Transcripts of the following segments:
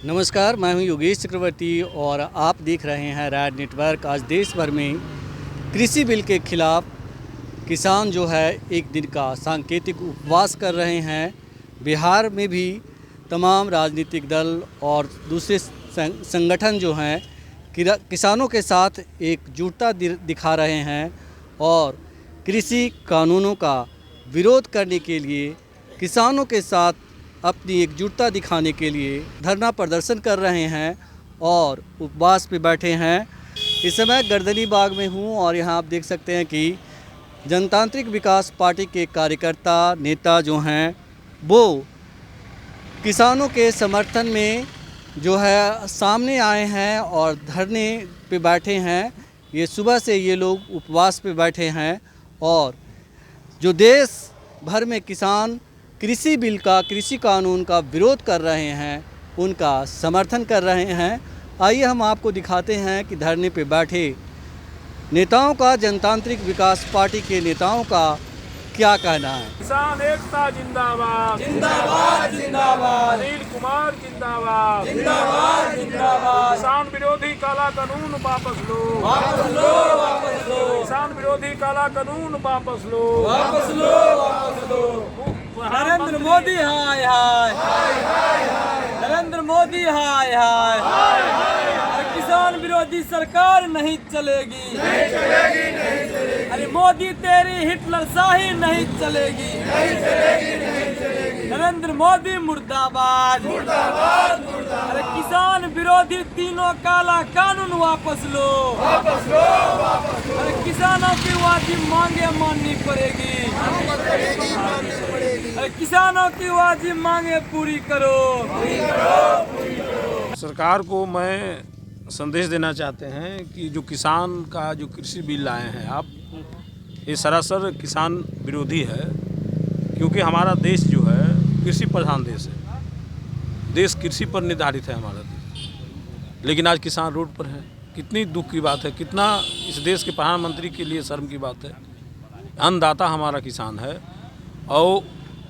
नमस्कार, मैं हूं योगेश चक्रवर्ती और आप देख रहे हैं राड नेटवर्क। आज देश भर में कृषि बिल के खिलाफ किसान जो है एक दिन का सांकेतिक उपवास कर रहे हैं। बिहार में भी तमाम राजनीतिक दल और दूसरे संगठन जो हैं किसानों के साथ एकजुटता दिखा रहे हैं और कृषि कानूनों का विरोध करने के लिए किसानों के साथ अपनी एकजुटता दिखाने के लिए धरना प्रदर्शन कर रहे हैं और उपवास पे बैठे हैं। इस समय गर्दनी बाग में हूँ और यहाँ आप देख सकते हैं कि जनतांत्रिक विकास पार्टी के कार्यकर्ता नेता जो हैं वो किसानों के समर्थन में जो है सामने आए हैं और धरने पे बैठे हैं। ये सुबह से ये लोग उपवास पे बैठे हैं और जो देश भर में किसान कृषि बिल का, कृषि कानून का विरोध कर रहे हैं, उनका समर्थन कर रहे हैं। आइए हम आपको दिखाते हैं कि धरने पे बैठे नेताओं का, जनतांत्रिक विकास पार्टी के नेताओं का क्या कहना है। किसान एकता जिंदाबाद जिंदाबाद जिंदाबाद, अनिल कुमार जिंदाबाद जिंदाबाद जिंदाबाद, किसान विरोधी काला कानून वापस लो, वापस लो वापस लो, किसान विरोधी काला कानून वापस लो, वापस लो वापस लो। नरेंद्र मोदी हाय हाय, नरेंद्र मोदी हाय हाय, किसान विरोधी सरकार नहीं चलेगी, नहीं चलेगी, नहीं चलेगी। अरे मोदी तेरी हिटलर शाही नहीं चलेगी, नहीं चलेगी, नहीं चलेगी। नरेंद्र मोदी मुर्दाबाद मुर्दाबाद मुर्दाबाद। अरे किसान विरोधी तीनों काला कानून वापस लो, वापस लो वापस लो। अरे किसानों की वाजिब मांगे माननी पड़ेगी, अरे किसानों की वाजिब मांगे पूरी करो, पूरी करो, पूरी करो। सरकार को मैं संदेश देना चाहते हैं कि जो किसान का जो कृषि बिल लाए हैं आप, ये सरासर किसान विरोधी है। क्योंकि हमारा देश जो है कृषि प्रधान देश है, देश कृषि पर निर्धारित है हमारा देश, लेकिन आज किसान रोड पर है। कितनी दुख की बात है, कितना इस देश के प्रधानमंत्री के लिए शर्म की बात है। अन्नदाता हमारा किसान है और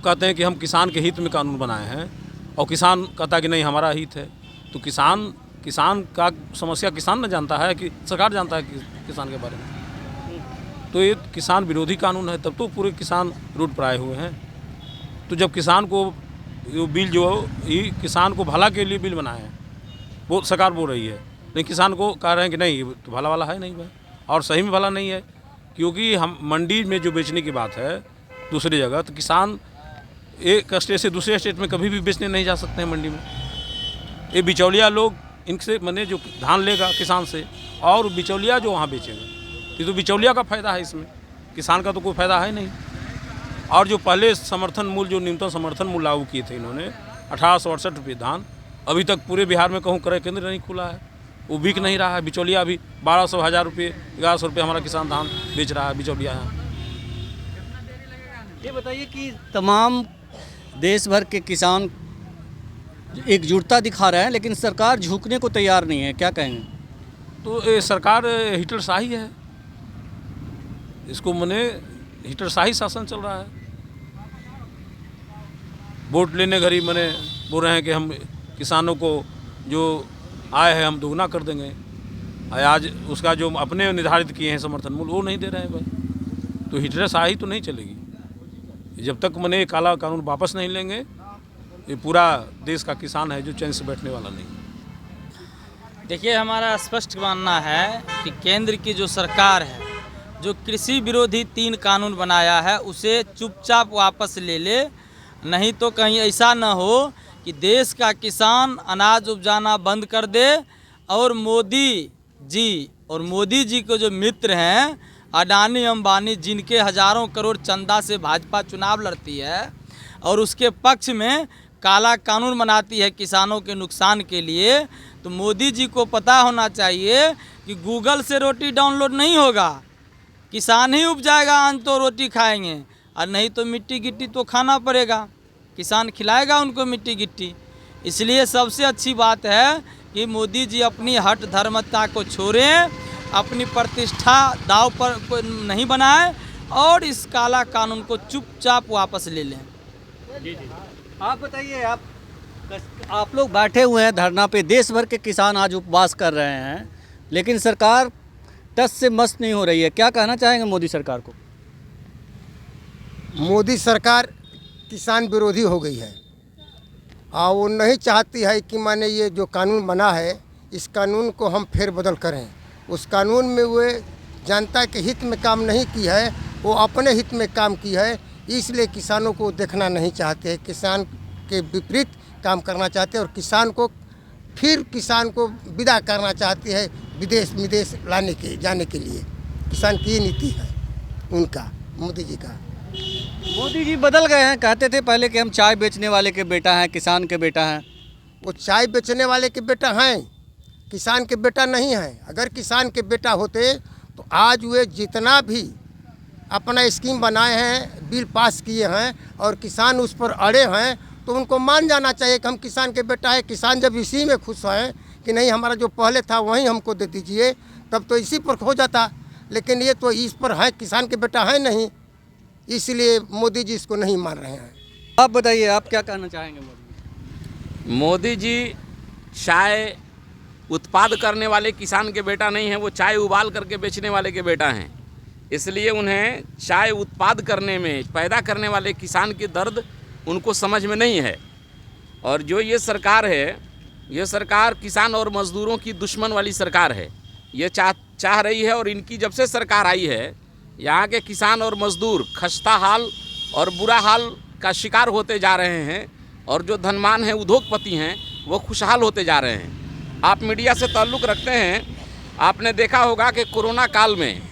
कहते हैं कि हम किसान के हित में कानून बनाए हैं और किसान कहता है कि नहीं हमारा हित है। तो किसान का समस्या किसान न जानता है कि सरकार जानता है कि किसान के बारे में। तो ये किसान विरोधी कानून है, तब तो पूरे किसान रोड पर आए हुए हैं। तो जब किसान को ये बिल जो ये किसान को भला के लिए बिल बनाए हैं, वो सरकार बोल रही है, लेकिन किसान को कह रहे हैं कि नहीं ये तो भला वाला है नहीं भाई, और सही में भला नहीं है। क्योंकि हम मंडी में जो बेचने की बात है दूसरी जगह, तो किसान एक स्टेट से दूसरे स्टेट में कभी भी बेचने नहीं जा सकते हैं मंडी में। ये बिचौलिया लोग इनसे मैंने जो धान लेगा किसान से और बिचौलिया जो वहाँ बेचेगा, ये तो बिचौलिया का फ़ायदा है इसमें, किसान का तो कोई फ़ायदा है नहीं। और जो पहले समर्थन मूल्य, जो न्यूनतम समर्थन मूल्य लागू किए थे इन्होंने 1868 रुपये धान, अभी तक पूरे बिहार में कहूँ क्रय केंद्र नहीं खुला है, वो बिक नहीं रहा है। बिचौलिया अभी 1200, 1000 रुपये, 1100 रुपये हमारा किसान धान बेच रहा है बिचौलिया है। ये बताइए कि तमाम देश भर के किसान एकजुटता दिखा रहे हैं लेकिन सरकार झुकने को तैयार नहीं है, क्या कहेंगे? तो ये सरकार हिटलरशाही है, इसको मने हिटलरशाही शासन चल रहा है। वोट लेने घड़ी मने बोल रहे हैं कि हम किसानों को जो आय है हम दोगुना कर देंगे, आज उसका जो अपने निर्धारित किए हैं समर्थन मूल्य वो नहीं दे रहे हैं भाई। तो हिटलरशाही तो नहीं चलेगी जब तक मने काला कानून वापस नहीं लेंगे। ये पूरा देश का किसान है जो चैन से बैठने वाला नहीं। देखिए, हमारा स्पष्ट मानना है कि केंद्र की जो सरकार है, जो कृषि विरोधी 3 कानून बनाया है, उसे चुपचाप वापस ले ले, नहीं तो कहीं ऐसा न हो कि देश का किसान अनाज उपजाना बंद कर दे और मोदी जी को जो मित्र हैं अडानी अंबानी, जिनके हजारों करोड़ चंदा से भाजपा चुनाव लड़ती है और उसके पक्ष में काला कानून बनाती है किसानों के नुकसान के लिए, तो मोदी जी को पता होना चाहिए कि गूगल से रोटी डाउनलोड नहीं होगा, किसान ही उपजाएगा अन्न तो रोटी खाएंगे, और नहीं तो मिट्टी गिट्टी तो खाना पड़ेगा, किसान खिलाएगा उनको मिट्टी गिट्टी। इसलिए सबसे अच्छी बात है कि मोदी जी अपनी हठ धर्मता को छोड़ें, अपनी प्रतिष्ठा दाव पर नहीं बनाए और इस काला कानून को चुपचाप वापस ले लें। जी। आप बताइए, आप आप लोग बैठे हुए हैं धरना पे, देश भर के किसान आज उपवास कर रहे हैं, लेकिन सरकार टस से मस नहीं हो रही है। क्या कहना चाहेंगे मोदी सरकार को? मोदी सरकार किसान विरोधी हो गई है और वो नहीं चाहती है कि माने ये जो कानून बना है इस कानून को हम फेरबदल करें। उस कानून में वो जनता के हित में काम नहीं की है, वो अपने हित में काम की है, इसलिए किसानों को देखना नहीं चाहते हैं। किसान के विपरीत काम करना चाहते हैं और किसान को विदा करना चाहती है विदेश जाने के लिए। किसान की नीति है उनका, मोदी जी का। मोदी जी बदल गए हैं, कहते थे पहले कि हम चाय बेचने वाले के बेटा हैं, किसान के बेटा हैं। वो चाय बेचने वाले के बेटा हैं, किसान के बेटा नहीं हैं। अगर किसान के बेटा होते तो आज वे जितना भी अपना स्कीम बनाए हैं, बिल पास किए हैं और किसान उस पर अड़े हैं, तो उनको मान जाना चाहिए कि हम किसान के बेटा है। किसान जब इसी में खुश हैं कि नहीं हमारा जो पहले था वहीं हमको दे दीजिए, तब तो इसी पर हो जाता। लेकिन ये तो इस पर है, किसान के बेटा है नहीं, इसलिए मोदी जी इसको नहीं मान रहे हैं। आप बताइए, आप क्या कहना चाहेंगे? मोदी जी चाय उत्पाद करने वाले किसान के बेटा नहीं हैं, वो चाय उबाल करके बेचने वाले के बेटा हैं। इसलिए उन्हें चाय उत्पाद करने में, पैदा करने वाले किसान की दर्द उनको समझ में नहीं है। और जो ये सरकार है, ये सरकार किसान और मज़दूरों की दुश्मन वाली सरकार है। ये चाह रही है, और इनकी जब से सरकार आई है यहाँ के किसान और मज़दूर खस्ता हाल और बुरा हाल का शिकार होते जा रहे हैं, और जो धनवान हैं, उद्योगपति हैं, वो खुशहाल होते जा रहे हैं। आप मीडिया से ताल्लुक़ रखते हैं, आपने देखा होगा कि कोरोना काल में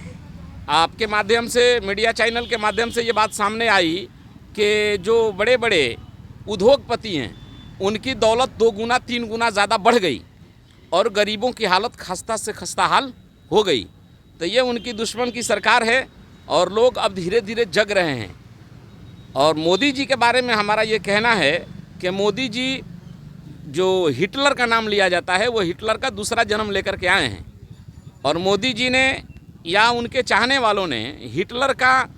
आपके माध्यम से, मीडिया चैनल के माध्यम से ये बात सामने आई कि जो बड़े बड़े उद्योगपति हैं उनकी दौलत 2 गुना 3 गुना ज़्यादा बढ़ गई और गरीबों की हालत खस्ता से खस्ता हाल हो गई। तो ये उनकी दुश्मन की सरकार है और लोग अब धीरे धीरे जग रहे हैं। और मोदी जी के बारे में हमारा ये कहना है कि मोदी जी, जो हिटलर का नाम लिया जाता है, वो हिटलर का दूसरा जन्म लेकर के आए हैं। और मोदी जी ने या उनके चाहने वालों ने हिटलर का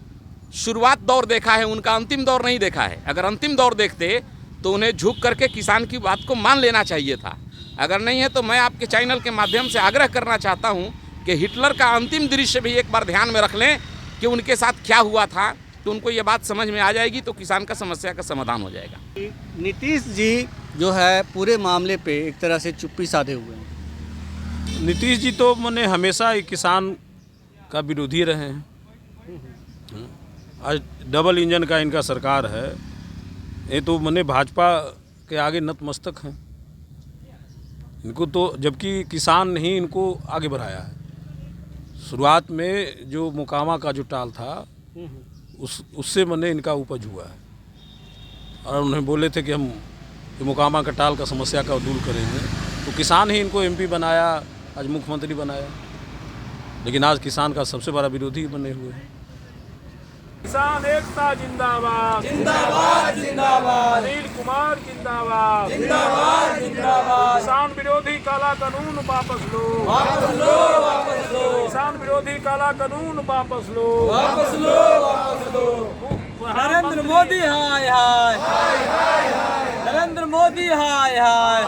शुरुआत दौर देखा है, उनका अंतिम दौर नहीं देखा है। अगर अंतिम दौर देखते तो उन्हें झुक करके किसान की बात को मान लेना चाहिए था। अगर नहीं है तो मैं आपके चैनल के माध्यम से आग्रह करना चाहता हूं कि हिटलर का अंतिम दृश्य भी एक बार ध्यान में रख लें कि उनके साथ क्या हुआ था, तो उनको ये बात समझ में आ जाएगी, तो किसान का समस्या का समाधान हो जाएगा। नीतीश जी जो है पूरे मामले पे एक तरह से चुप्पी साधे हुए हैं। नीतीश जी तो मैंने हमेशा ही किसान का विरोधी रहे हैं। आज डबल इंजन का इनका सरकार है, ये तो मैंने भाजपा के आगे नतमस्तक हैं इनको तो, जबकि किसान ने ही इनको आगे बढ़ाया है। शुरुआत में जो मुकामा का जो टाल था उससे मैंने इनका उपज हुआ है, और उन्हें बोले थे कि हम मुकामा का टाल का समस्या का दूर करेंगे, तो किसान ही इनको एमपी बनाया, आज मुख्यमंत्री बनाया। लेकिन आज किसान का सबसे बड़ा विरोधी बने हुए हैं। किसान एकता जिंदाबाद, जिंदाबाद जिंदाबाद, अनिल कुमार जिंदाबाद, जिंदाबाद जिंदाबाद, किसान विरोधी काला कानून वापस लो, वापस लो वापस लो, किसान विरोधी काला कानून वापस लो, वापस लो वापस लो। नरेंद्र मोदी हाय हाय, नरेंद्र मोदी हाय हाय,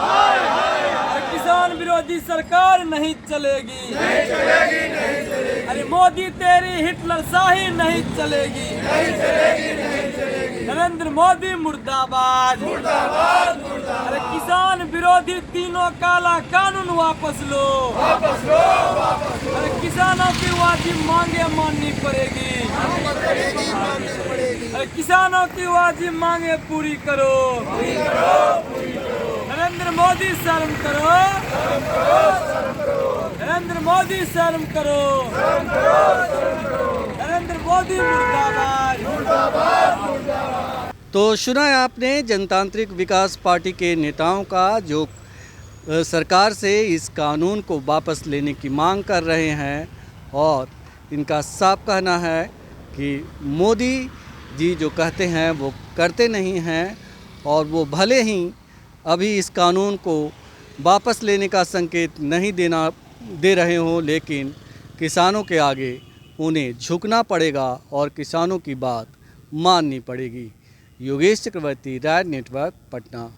किसान विरोधी सरकार नहीं चलेगी, नहीं चलेगी, नहीं चलेगी। अरे मोदी तेरी हिटलर शाही नहीं चलेगी, नहीं चलेगी, नहीं चलेगी। नरेंद्र मोदी मुर्दाबाद, मुर्दाबाद, मुर्दाबाद। अरे किसान विरोधी तीनों काला कानून वापस लो, वापस लो, वापस लो। अरे किसानों की वाजिब मांगे माननी पड़ेगी, अरे किसानों की वाजिब मांगे पूरी करो, पूरी करो, पूरी करो। नरेंद्र मोदी शर्म करो, शर्म करो, शर्म करो। नरेंद्र मोदी शर्म करो, शर्म करो, शर्म करो। नरेंद्र मोदी मुर्दाबाद, मुर्दाबाद, मुर्दाबाद। तो सुना है आपने जनतांत्रिक विकास पार्टी के नेताओं का, जो सरकार से इस कानून को वापस लेने की मांग कर रहे हैं। और इनका साफ कहना है कि मोदी जी जो कहते हैं वो करते नहीं हैं, और वो भले ही अभी इस कानून को वापस लेने का संकेत नहीं दे रहे हों, लेकिन किसानों के आगे उन्हें झुकना पड़ेगा और किसानों की बात माननी पड़ेगी। योगेश चक्रवर्ती, राज नेटवर्क, पटना।